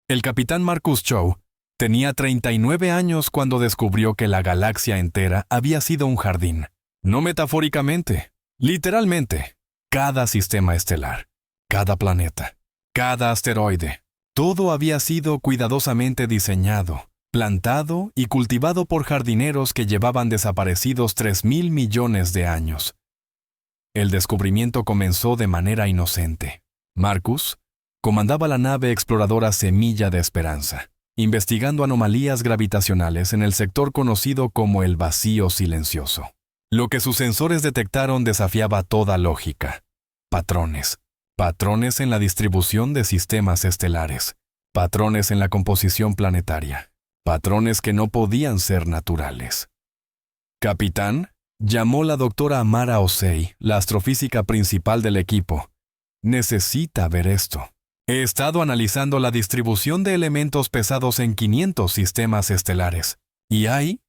El capitán Marcus Chow tenía 39 años cuando descubrió que la galaxia entera había sido un jardín. No metafóricamente, literalmente. Cada sistema estelar, cada planeta, cada asteroide, todo había sido cuidadosamente diseñado, plantado y cultivado por jardineros que llevaban desaparecidos 3.000 millones de años. El descubrimiento comenzó de manera inocente. Marcus comandaba la nave exploradora Semilla de Esperanza, investigando anomalías gravitacionales en el sector conocido como el vacío silencioso. Lo que sus sensores detectaron desafiaba toda lógica. Patrones en la distribución de sistemas estelares, patrones en la composición planetaria, patrones que no podían ser naturales. Capitán, llamó la doctora Amara Osei, la astrofísica principal del equipo. Necesita ver esto. He estado analizando la distribución de elementos pesados en 500 sistemas estelares. Y hay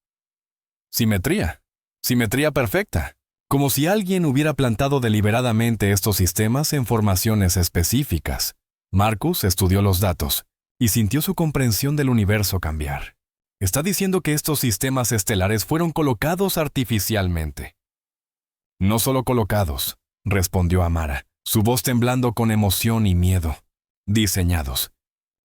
simetría. Simetría perfecta. Como si alguien hubiera plantado deliberadamente estos sistemas en formaciones específicas. Marcus estudió los datos y sintió su comprensión del universo cambiar. Está diciendo que estos sistemas estelares fueron colocados artificialmente. No solo colocados, respondió Amara, su voz temblando con emoción y miedo. Diseñados.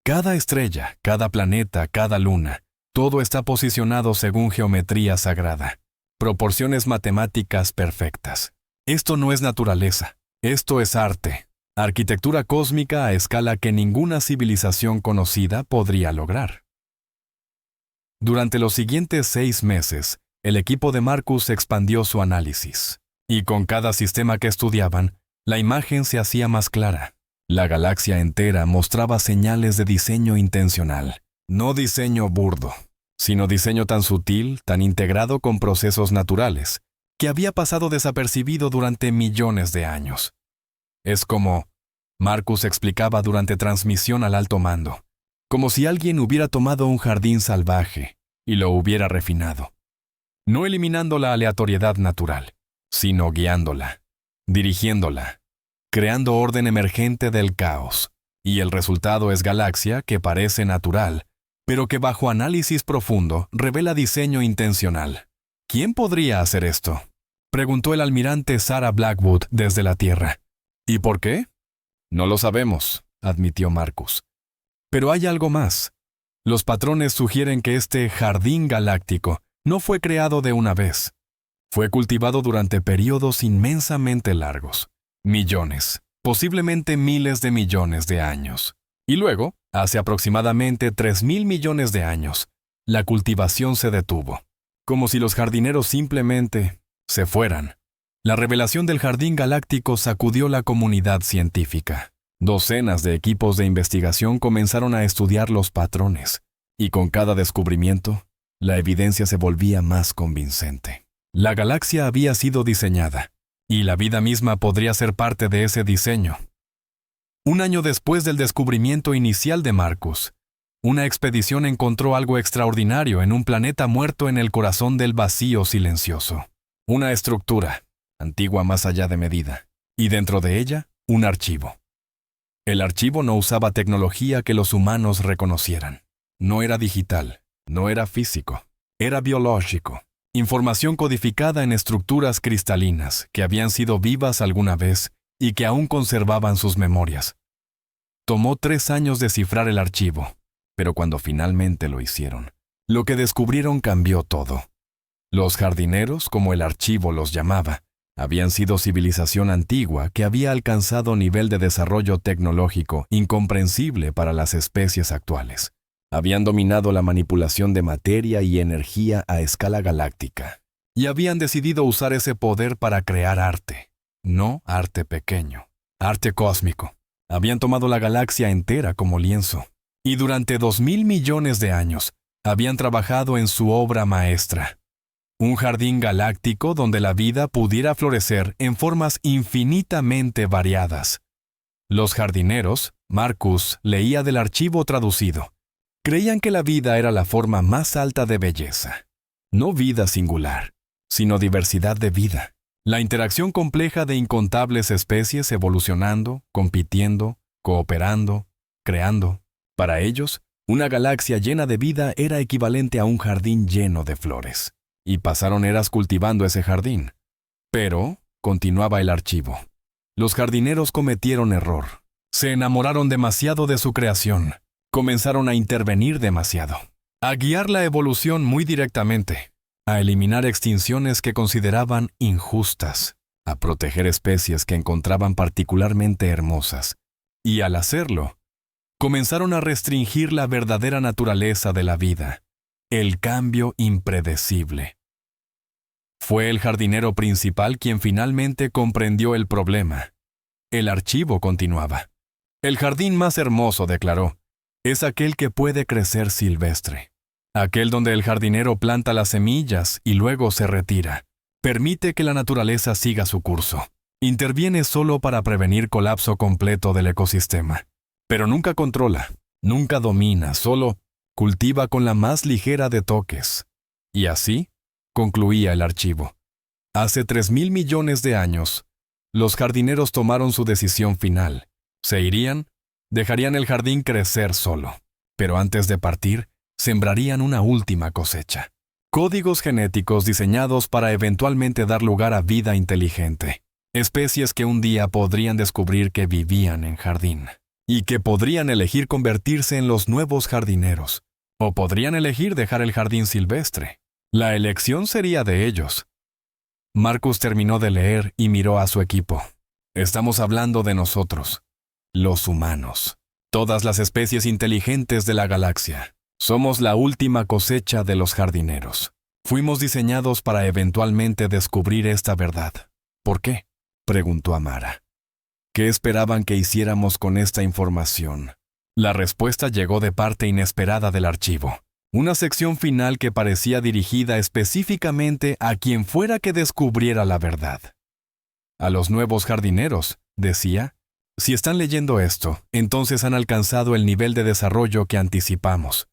Cada estrella, cada planeta, cada luna, todo está posicionado según geometría sagrada. Proporciones matemáticas perfectas. Esto no es naturaleza, esto es arte. Arquitectura cósmica a escala que ninguna civilización conocida podría lograr. Durante los siguientes 6 meses, el equipo de Marcus expandió su análisis. Y con cada sistema que estudiaban, la imagen se hacía más clara. La galaxia entera mostraba señales de diseño intencional, no diseño burdo, sino diseño tan sutil, tan integrado con procesos naturales, que había pasado desapercibido durante millones de años. Es como, Marcus explicaba durante transmisión al alto mando, como si alguien hubiera tomado un jardín salvaje y lo hubiera refinado, no eliminando la aleatoriedad natural, sino guiándola, dirigiéndola, creando orden emergente del caos, y el resultado es galaxia que parece natural, pero que bajo análisis profundo revela diseño intencional. ¿Quién podría hacer esto?, preguntó el almirante Sarah Blackwood desde la Tierra. ¿Y por qué? No lo sabemos, admitió Marcus. Pero hay algo más. Los patrones sugieren que este jardín galáctico no fue creado de una vez. Fue cultivado durante periodos inmensamente largos, millones, posiblemente miles de millones de años. Y luego, hace aproximadamente 3.000 millones de años, la cultivación se detuvo, como si los jardineros simplemente se fueran. La revelación del jardín galáctico sacudió la comunidad científica. Docenas de equipos de investigación comenzaron a estudiar los patrones, y con cada descubrimiento, la evidencia se volvía más convincente. La galaxia había sido diseñada, y la vida misma podría ser parte de ese diseño. Un año después del descubrimiento inicial de Marcus, una expedición encontró algo extraordinario en un planeta muerto en el corazón del vacío silencioso. Una estructura, antigua más allá de medida, y dentro de ella, un archivo. El archivo no usaba tecnología que los humanos reconocieran. No era digital, no era físico, era biológico. Información codificada en estructuras cristalinas que habían sido vivas alguna vez y que aún conservaban sus memorias. Tomó 3 años descifrar el archivo, pero cuando finalmente lo hicieron, lo que descubrieron cambió todo. Los jardineros, como el archivo los llamaba, habían sido civilización antigua que había alcanzado nivel de desarrollo tecnológico incomprensible para las especies actuales. Habían dominado la manipulación de materia y energía a escala galáctica, y habían decidido usar ese poder para crear arte. No arte pequeño, arte cósmico. Habían tomado la galaxia entera como lienzo, y durante 2.000 millones de años habían trabajado en su obra maestra. Un jardín galáctico donde la vida pudiera florecer en formas infinitamente variadas. Los jardineros, Marcus leía del archivo traducido, creían que la vida era la forma más alta de belleza. No vida singular, sino diversidad de vida. La interacción compleja de incontables especies evolucionando, compitiendo, cooperando, creando. Para ellos, una galaxia llena de vida era equivalente a un jardín lleno de flores, y pasaron eras cultivando ese jardín. Pero, continuaba el archivo, los jardineros cometieron error. Se enamoraron demasiado de su creación. Comenzaron a intervenir demasiado, a guiar la evolución muy directamente, a eliminar extinciones que consideraban injustas, a proteger especies que encontraban particularmente hermosas, y al hacerlo, comenzaron a restringir la verdadera naturaleza de la vida, el cambio impredecible. Fue el jardinero principal quien finalmente comprendió el problema. El archivo continuaba. El jardín más hermoso, declaró, es aquel que puede crecer silvestre. Aquel donde el jardinero planta las semillas y luego se retira. Permite que la naturaleza siga su curso. Interviene solo para prevenir colapso completo del ecosistema. Pero nunca controla, nunca domina, solo cultiva con la más ligera de toques. Y así, concluía el archivo, hace 3.000 millones de años, los jardineros tomaron su decisión final. Se irían, dejarían el jardín crecer solo, pero antes de partir, sembrarían una última cosecha. Códigos genéticos diseñados para eventualmente dar lugar a vida inteligente. Especies que un día podrían descubrir que vivían en jardín. Y que podrían elegir convertirse en los nuevos jardineros. O podrían elegir dejar el jardín silvestre. La elección sería de ellos. Marcus terminó de leer y miró a su equipo. Estamos hablando de nosotros, los humanos. Todas las especies inteligentes de la galaxia. Somos la última cosecha de los jardineros. Fuimos diseñados para eventualmente descubrir esta verdad. ¿Por qué?, preguntó Amara. ¿Qué esperaban que hiciéramos con esta información? La respuesta llegó de parte inesperada del archivo. Una sección final que parecía dirigida específicamente a quien fuera que descubriera la verdad. A los nuevos jardineros, decía, si están leyendo esto, entonces han alcanzado el nivel de desarrollo que anticipamos.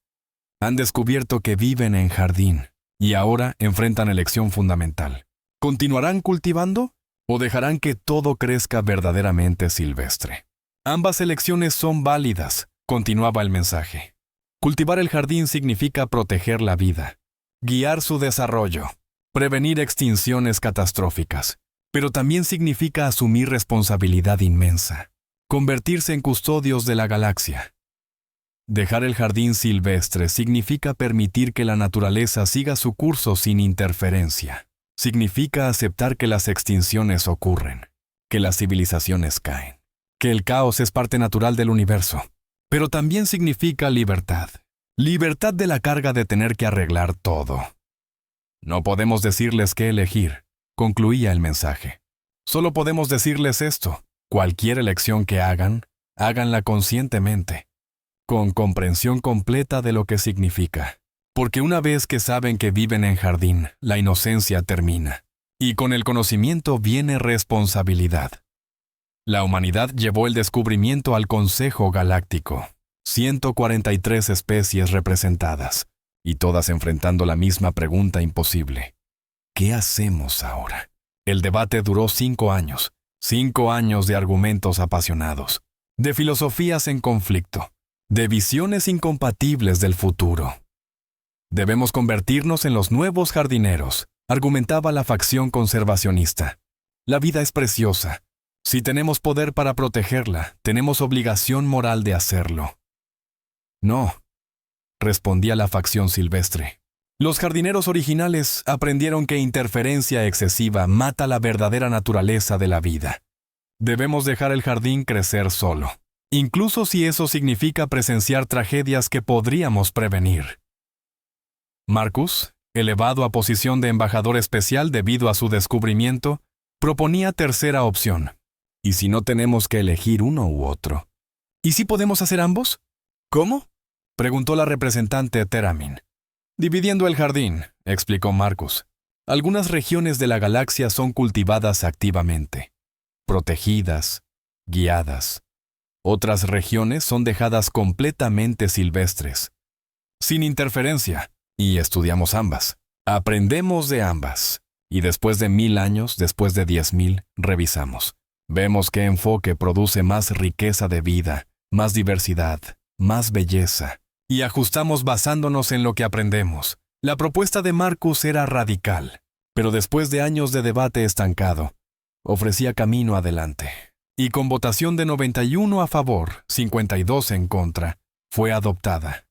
Han descubierto que viven en jardín y ahora enfrentan elección fundamental. ¿Continuarán cultivando o dejarán que todo crezca verdaderamente silvestre? Ambas elecciones son válidas, continuaba el mensaje. Cultivar el jardín significa proteger la vida, guiar su desarrollo, prevenir extinciones catastróficas, pero también significa asumir responsabilidad inmensa, convertirse en custodios de la galaxia. Dejar el jardín silvestre significa permitir que la naturaleza siga su curso sin interferencia. Significa aceptar que las extinciones ocurren, que las civilizaciones caen, que el caos es parte natural del universo. Pero también significa libertad. Libertad de la carga de tener que arreglar todo. No podemos decirles qué elegir, concluía el mensaje. Solo podemos decirles esto. Cualquier elección que hagan, háganla conscientemente, con comprensión completa de lo que significa. Porque una vez que saben que viven en jardín, la inocencia termina. Y con el conocimiento viene responsabilidad. La humanidad llevó el descubrimiento al Consejo Galáctico. 143 especies representadas, y todas enfrentando la misma pregunta imposible. ¿Qué hacemos ahora? El debate duró 5 años. 5 años de argumentos apasionados, de filosofías en conflicto, de visiones incompatibles del futuro. Debemos convertirnos en los nuevos jardineros, argumentaba la facción conservacionista. La vida es preciosa. Si tenemos poder para protegerla, tenemos obligación moral de hacerlo. No, respondía la facción silvestre. Los jardineros originales aprendieron que interferencia excesiva mata la verdadera naturaleza de la vida. Debemos dejar el jardín crecer solo, incluso si eso significa presenciar tragedias que podríamos prevenir. Marcus, elevado a posición de embajador especial debido a su descubrimiento, proponía tercera opción. ¿Y si no tenemos que elegir uno u otro? ¿Y si podemos hacer ambos? ¿Cómo?, preguntó la representante Teramin. Dividiendo el jardín, explicó Marcus. Algunas regiones de la galaxia son cultivadas activamente, protegidas, guiadas. Otras regiones son dejadas completamente silvestres, sin interferencia, y estudiamos ambas. Aprendemos de ambas, y después de 1000 años, después de 10.000, revisamos. Vemos qué enfoque produce más riqueza de vida, más diversidad, más belleza, y ajustamos basándonos en lo que aprendemos. La propuesta de Marcus era radical, pero después de años de debate estancado, ofrecía camino adelante. Y con votación de 91 a favor, 52 en contra, fue adoptada.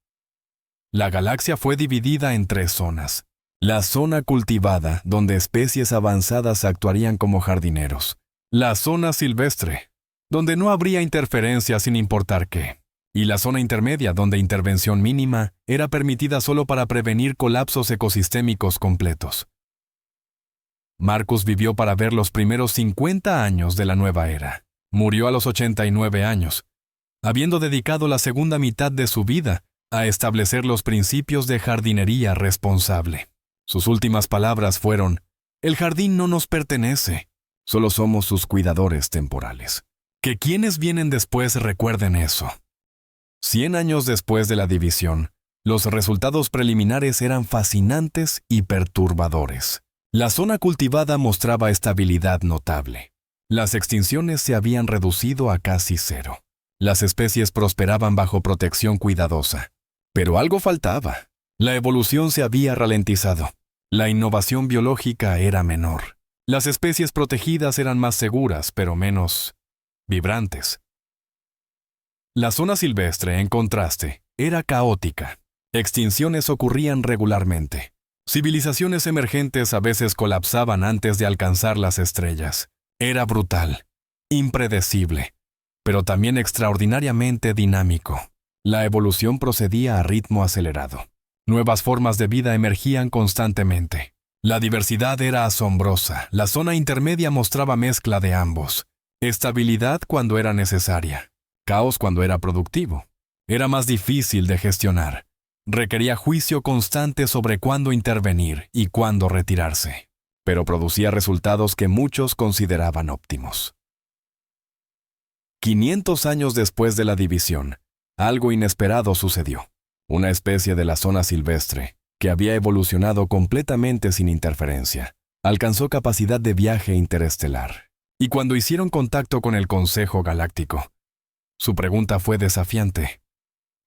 La galaxia fue dividida en 3 zonas. La zona cultivada, donde especies avanzadas actuarían como jardineros. La zona silvestre, donde no habría interferencia sin importar qué. Y la zona intermedia, donde intervención mínima era permitida solo para prevenir colapsos ecosistémicos completos. Marcus vivió para ver los primeros 50 años de la nueva era. Murió a los 89 años, habiendo dedicado la segunda mitad de su vida a establecer los principios de jardinería responsable. Sus últimas palabras fueron: «El jardín no nos pertenece, solo somos sus cuidadores temporales». Que quienes vienen después recuerden eso. 100 años después de la división, los resultados preliminares eran fascinantes y perturbadores. La zona cultivada mostraba estabilidad notable. Las extinciones se habían reducido a casi 0. Las especies prosperaban bajo protección cuidadosa. Pero algo faltaba. La evolución se había ralentizado. La innovación biológica era menor. Las especies protegidas eran más seguras, pero menos vibrantes. La zona silvestre, en contraste, era caótica. Extinciones ocurrían regularmente. Civilizaciones emergentes a veces colapsaban antes de alcanzar las estrellas. Era brutal, impredecible, pero también extraordinariamente dinámico. La evolución procedía a ritmo acelerado. Nuevas formas de vida emergían constantemente. La diversidad era asombrosa. La zona intermedia mostraba mezcla de ambos. Estabilidad cuando era necesaria. Caos cuando era productivo. Era más difícil de gestionar. Requería juicio constante sobre cuándo intervenir y cuándo retirarse, pero producía resultados que muchos consideraban óptimos. 500 años después de la división, algo inesperado sucedió. Una especie de la zona silvestre, que había evolucionado completamente sin interferencia, alcanzó capacidad de viaje interestelar. Y cuando hicieron contacto con el Consejo Galáctico, su pregunta fue desafiante.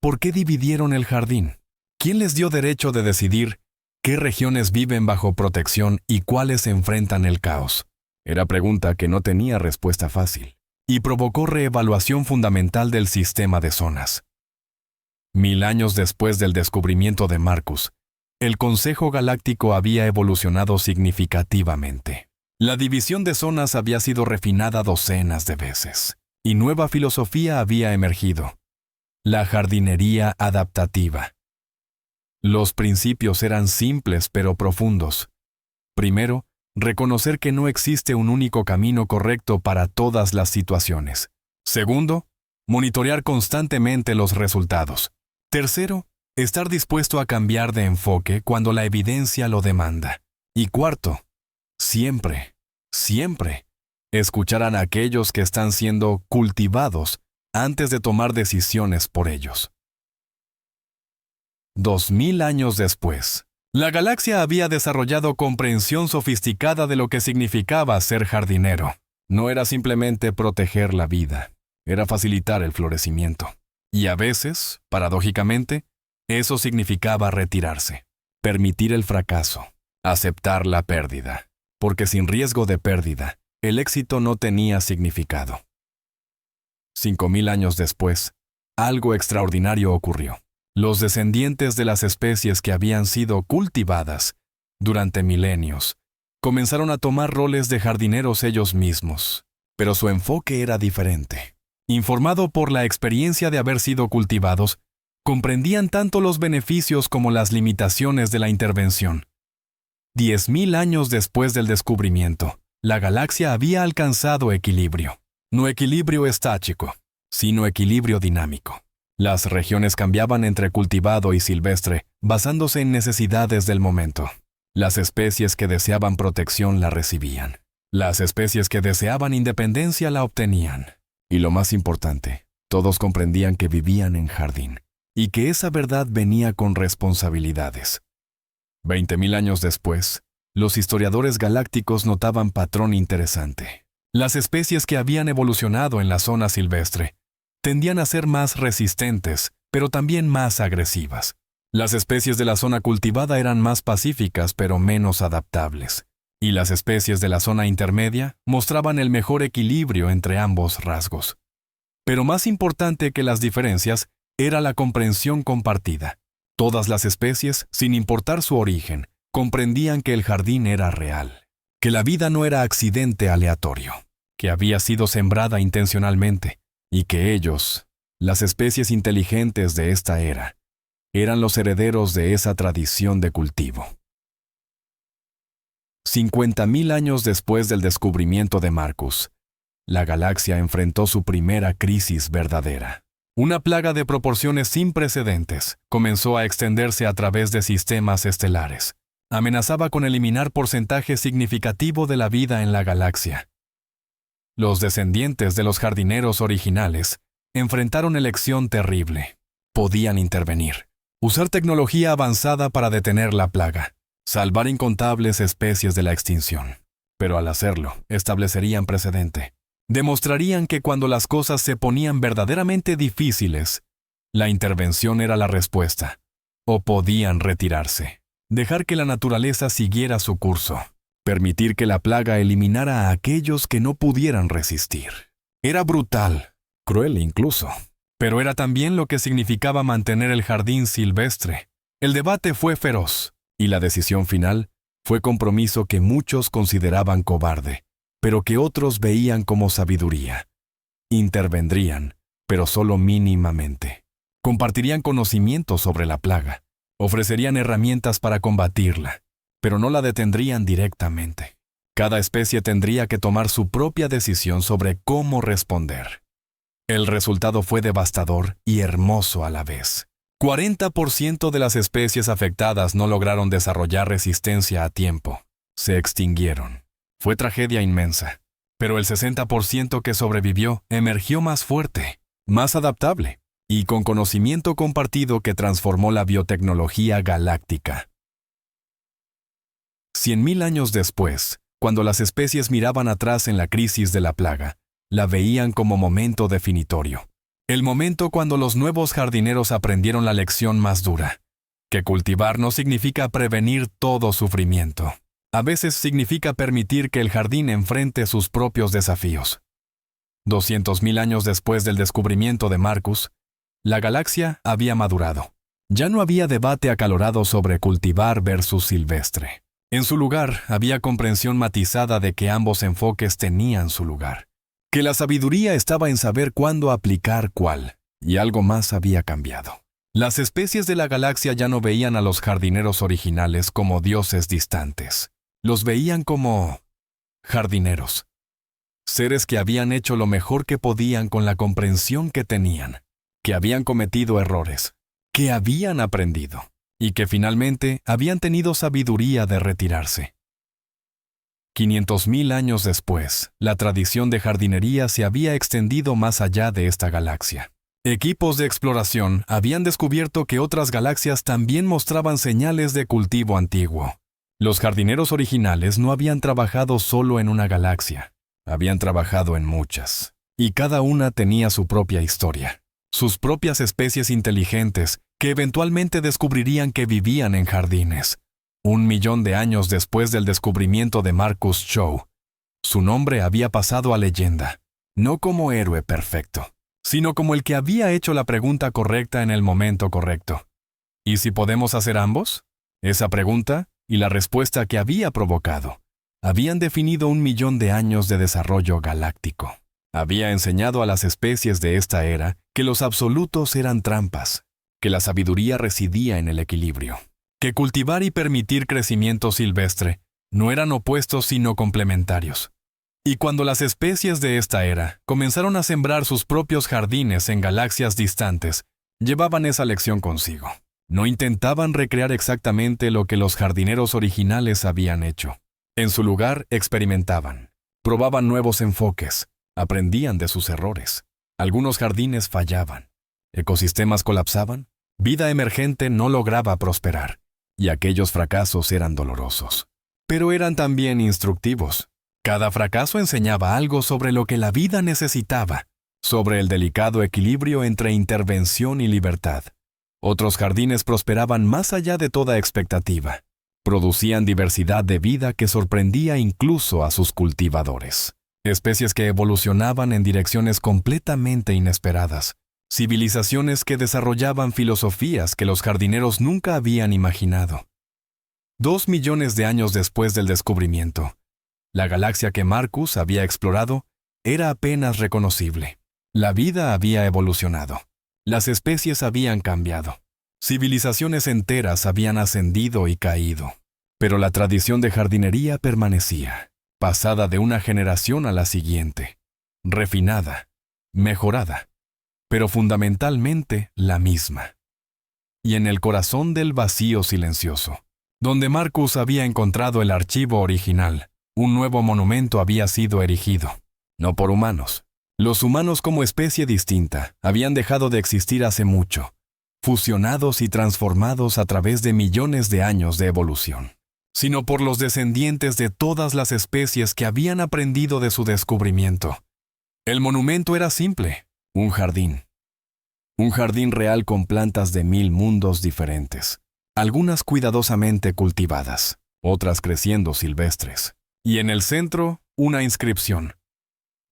¿Por qué dividieron el jardín? ¿Quién les dio derecho de decidir qué regiones viven bajo protección y cuáles enfrentan el caos? Era pregunta que no tenía respuesta fácil, y provocó reevaluación fundamental del sistema de zonas. 1000 años después del descubrimiento de Marcus, el Consejo Galáctico había evolucionado significativamente. La división de zonas había sido refinada docenas de veces, y nueva filosofía había emergido: la jardinería adaptativa. Los principios eran simples pero profundos. Primero, reconocer que no existe un único camino correcto para todas las situaciones. Segundo, monitorear constantemente los resultados. Tercero, estar dispuesto a cambiar de enfoque cuando la evidencia lo demanda. Y cuarto, siempre, escuchar a aquellos que están siendo cultivados antes de tomar decisiones por ellos. 2000 años después, la galaxia había desarrollado comprensión sofisticada de lo que significaba ser jardinero. No era simplemente proteger la vida, era facilitar el florecimiento. Y a veces, paradójicamente, eso significaba retirarse, permitir el fracaso, aceptar la pérdida, porque sin riesgo de pérdida, el éxito no tenía significado. 5000 años después, algo extraordinario ocurrió. Los descendientes de las especies que habían sido cultivadas durante milenios comenzaron a tomar roles de jardineros ellos mismos, pero su enfoque era diferente. Informado por la experiencia de haber sido cultivados, comprendían tanto los beneficios como las limitaciones de la intervención. 10.000 años después del descubrimiento, la galaxia había alcanzado equilibrio. No equilibrio estático, sino equilibrio dinámico. Las regiones cambiaban entre cultivado y silvestre, basándose en necesidades del momento. Las especies que deseaban protección la recibían. Las especies que deseaban independencia la obtenían. Y lo más importante, todos comprendían que vivían en jardín, y que esa verdad venía con responsabilidades. 20.000 años después, los historiadores galácticos notaban patrón interesante. Las especies que habían evolucionado en la zona silvestre tendían a ser más resistentes, pero también más agresivas. Las especies de la zona cultivada eran más pacíficas, pero menos adaptables. Y las especies de la zona intermedia mostraban el mejor equilibrio entre ambos rasgos. Pero más importante que las diferencias era la comprensión compartida. Todas las especies, sin importar su origen, comprendían que el jardín era real, que la vida no era accidente aleatorio, que había sido sembrada intencionalmente, y que ellos, las especies inteligentes de esta era, eran los herederos de esa tradición de cultivo. 50.000 años después del descubrimiento de Marcus, la galaxia enfrentó su primera crisis verdadera. Una plaga de proporciones sin precedentes comenzó a extenderse a través de sistemas estelares. Amenazaba con eliminar porcentaje significativo de la vida en la galaxia. Los descendientes de los jardineros originales enfrentaron elección terrible. Podían intervenir, usar tecnología avanzada para detener la plaga, salvar incontables especies de la extinción. Pero al hacerlo, establecerían precedente. Demostrarían que cuando las cosas se ponían verdaderamente difíciles, la intervención era la respuesta. O podían retirarse, dejar que la naturaleza siguiera su curso, permitir que la plaga eliminara a aquellos que no pudieran resistir. Era brutal, cruel incluso, pero era también lo que significaba mantener el jardín silvestre. El debate fue feroz, y la decisión final fue compromiso que muchos consideraban cobarde, pero que otros veían como sabiduría. Intervendrían, pero solo mínimamente. Compartirían conocimientos sobre la plaga, ofrecerían herramientas para combatirla, pero no la detendrían directamente. Cada especie tendría que tomar su propia decisión sobre cómo responder. El resultado fue devastador y hermoso a la vez. 40% de las especies afectadas no lograron desarrollar resistencia a tiempo. Se extinguieron. Fue tragedia inmensa, pero el 60% que sobrevivió emergió más fuerte, más adaptable, y con conocimiento compartido que transformó la biotecnología galáctica. 100.000 años después, cuando las especies miraban atrás en la crisis de la plaga, la veían como momento definitorio. El momento cuando los nuevos jardineros aprendieron la lección más dura, que cultivar no significa prevenir todo sufrimiento. A veces significa permitir que el jardín enfrente sus propios desafíos. 200.000 años después del descubrimiento de Marcus, la galaxia había madurado. Ya no había debate acalorado sobre cultivar versus silvestre. En su lugar, había comprensión matizada de que ambos enfoques tenían su lugar, que la sabiduría estaba en saber cuándo aplicar cuál, y algo más había cambiado. Las especies de la galaxia ya no veían a los jardineros originales como dioses distantes. Los veían como jardineros, seres que habían hecho lo mejor que podían con la comprensión que tenían, que habían cometido errores, que habían aprendido, y que finalmente habían tenido sabiduría de retirarse. 500.000 años después, la tradición de jardinería se había extendido más allá de esta galaxia. Equipos de exploración habían descubierto que otras galaxias también mostraban señales de cultivo antiguo. Los jardineros originales no habían trabajado solo en una galaxia, habían trabajado en muchas, y cada una tenía su propia historia, sus propias especies inteligentes que eventualmente descubrirían que vivían en jardines. 1.000.000 de años después del descubrimiento de Marcus Chow, su nombre había pasado a leyenda, no como héroe perfecto, sino como el que había hecho la pregunta correcta en el momento correcto. ¿Y si podemos hacer ambos? Esa pregunta y la respuesta que había provocado habían definido 1.000.000 de años de desarrollo galáctico. Había enseñado a las especies de esta era que los absolutos eran trampas, que la sabiduría residía en el equilibrio, que cultivar y permitir crecimiento silvestre no eran opuestos sino complementarios. Y cuando las especies de esta era comenzaron a sembrar sus propios jardines en galaxias distantes, llevaban esa lección consigo. No intentaban recrear exactamente lo que los jardineros originales habían hecho. En su lugar, experimentaban, probaban nuevos enfoques, aprendían de sus errores. Algunos jardines fallaban, ecosistemas colapsaban, vida emergente no lograba prosperar, y aquellos fracasos eran dolorosos. Pero eran también instructivos. Cada fracaso enseñaba algo sobre lo que la vida necesitaba, sobre el delicado equilibrio entre intervención y libertad. Otros jardines prosperaban más allá de toda expectativa. Producían diversidad de vida que sorprendía incluso a sus cultivadores. Especies que evolucionaban en direcciones completamente inesperadas. Civilizaciones que desarrollaban filosofías que los jardineros nunca habían imaginado. 2 millones de años después del descubrimiento, la galaxia que Marcus había explorado era apenas reconocible. La vida había evolucionado. Las especies habían cambiado. Civilizaciones enteras habían ascendido y caído. Pero la tradición de jardinería permanecía, pasada de una generación a la siguiente, refinada, mejorada, pero fundamentalmente la misma. Y en el corazón del vacío silencioso, donde Marcus había encontrado el archivo original, un nuevo monumento había sido erigido, no por humanos. Los humanos como especie distinta habían dejado de existir hace mucho, fusionados y transformados a través de millones de años de evolución, sino por los descendientes de todas las especies que habían aprendido de su descubrimiento. El monumento era simple, un jardín. Un jardín real con plantas de 1000 mundos diferentes, algunas cuidadosamente cultivadas, otras creciendo silvestres. Y en el centro, una inscripción.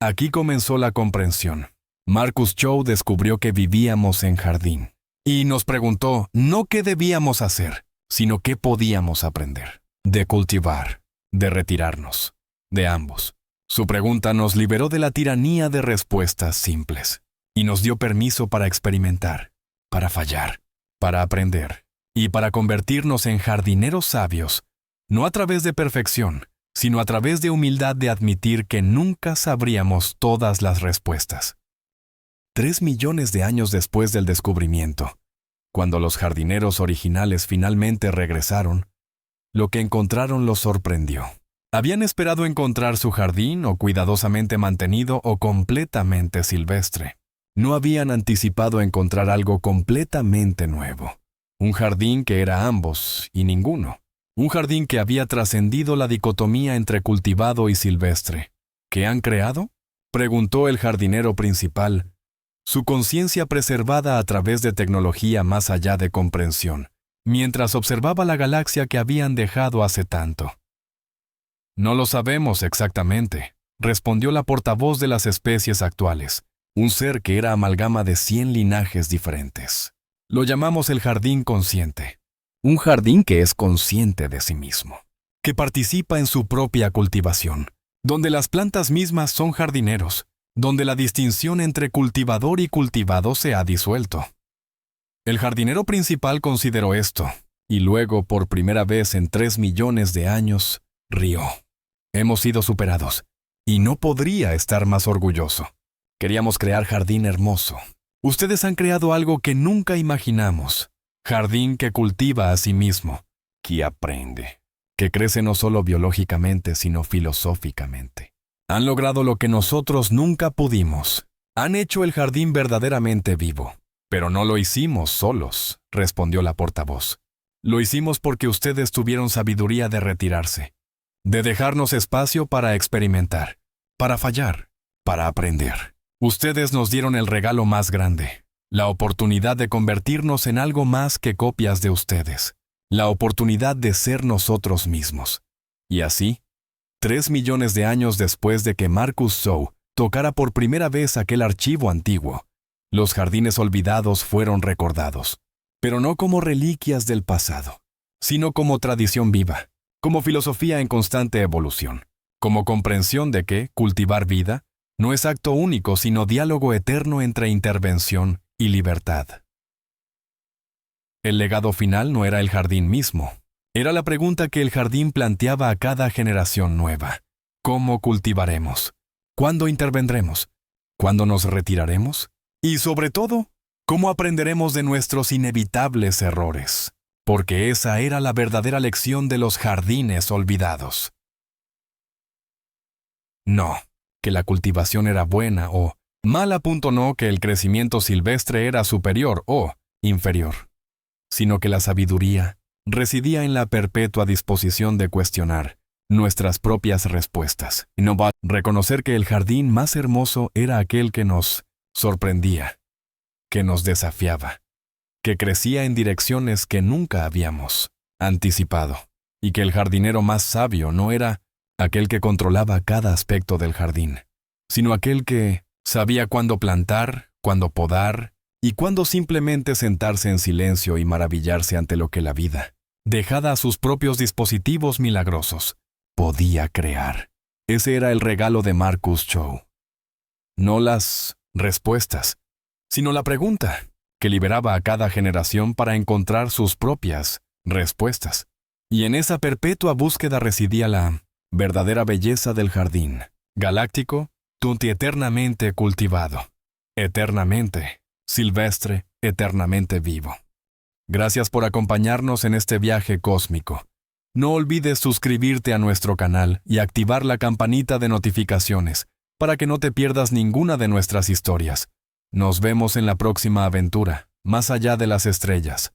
Aquí comenzó la comprensión. Marcus Chow descubrió que vivíamos en jardín. Y nos preguntó no qué debíamos hacer, sino qué podíamos aprender. De cultivar, de retirarnos, de ambos. Su pregunta nos liberó de la tiranía de respuestas simples y nos dio permiso para experimentar, para fallar, para aprender y para convertirnos en jardineros sabios, no a través de perfección, sino a través de humildad de admitir que nunca sabríamos todas las respuestas. 3 millones de años después del descubrimiento, cuando los jardineros originales finalmente regresaron, lo que encontraron los sorprendió. Habían esperado encontrar su jardín o cuidadosamente mantenido o completamente silvestre. No habían anticipado encontrar algo completamente nuevo. Un jardín que era ambos y ninguno. Un jardín que había trascendido la dicotomía entre cultivado y silvestre. ¿Qué han creado?, preguntó el jardinero principal, su conciencia preservada a través de tecnología más allá de comprensión, mientras observaba la galaxia que habían dejado hace tanto. No lo sabemos exactamente, respondió la portavoz de las especies actuales, un ser que era amalgama de 100 linajes diferentes. Lo llamamos el jardín consciente. Un jardín que es consciente de sí mismo, que participa en su propia cultivación, donde las plantas mismas son jardineros, donde la distinción entre cultivador y cultivado se ha disuelto. El jardinero principal consideró esto, y luego, por primera vez en 3 millones de años, rió. Hemos sido superados, y no podría estar más orgulloso. Queríamos crear jardín hermoso. Ustedes han creado algo que nunca imaginamos. Jardín que cultiva a sí mismo, que aprende, que crece no solo biológicamente, sino filosóficamente. Han logrado lo que nosotros nunca pudimos. Han hecho el jardín verdaderamente vivo. Pero no lo hicimos solos, respondió la portavoz. Lo hicimos porque ustedes tuvieron sabiduría de retirarse, de dejarnos espacio para experimentar, para fallar, para aprender. Ustedes nos dieron el regalo más grande, la oportunidad de convertirnos en algo más que copias de ustedes, la oportunidad de ser nosotros mismos. Y así, 3 millones de años después de que Marcus Chow tocara por primera vez aquel archivo antiguo, los jardines olvidados fueron recordados, pero no como reliquias del pasado, sino como tradición viva, como filosofía en constante evolución, como comprensión de que cultivar vida no es acto único, sino diálogo eterno entre intervención y libertad. El legado final no era el jardín mismo, era la pregunta que el jardín planteaba a cada generación nueva. ¿Cómo cultivaremos? ¿Cuándo intervendremos? ¿Cuándo nos retiraremos? Y sobre todo, ¿cómo aprenderemos de nuestros inevitables errores? Porque esa era la verdadera lección de los jardines olvidados. No, que la cultivación era buena o mala. No que el crecimiento silvestre era superior o inferior, sino que la sabiduría residía en la perpetua disposición de cuestionar nuestras propias respuestas. Reconocer que el jardín más hermoso era aquel que nos sorprendía, que nos desafiaba, que crecía en direcciones que nunca habíamos anticipado, y que el jardinero más sabio no era aquel que controlaba cada aspecto del jardín, sino aquel que sabía cuándo plantar, cuándo podar, y cuándo simplemente sentarse en silencio y maravillarse ante lo que la vida, dejada a sus propios dispositivos milagrosos, podía crear. Ese era el regalo de Marcus Chow. No las respuestas, sino la pregunta, que liberaba a cada generación para encontrar sus propias respuestas. Y en esa perpetua búsqueda residía la verdadera belleza del jardín, galáctico, eternamente cultivado, eternamente silvestre, eternamente vivo. Gracias por acompañarnos en este viaje cósmico. No olvides suscribirte a nuestro canal y activar la campanita de notificaciones para que no te pierdas ninguna de nuestras historias. Nos vemos en la próxima aventura, más allá de las estrellas.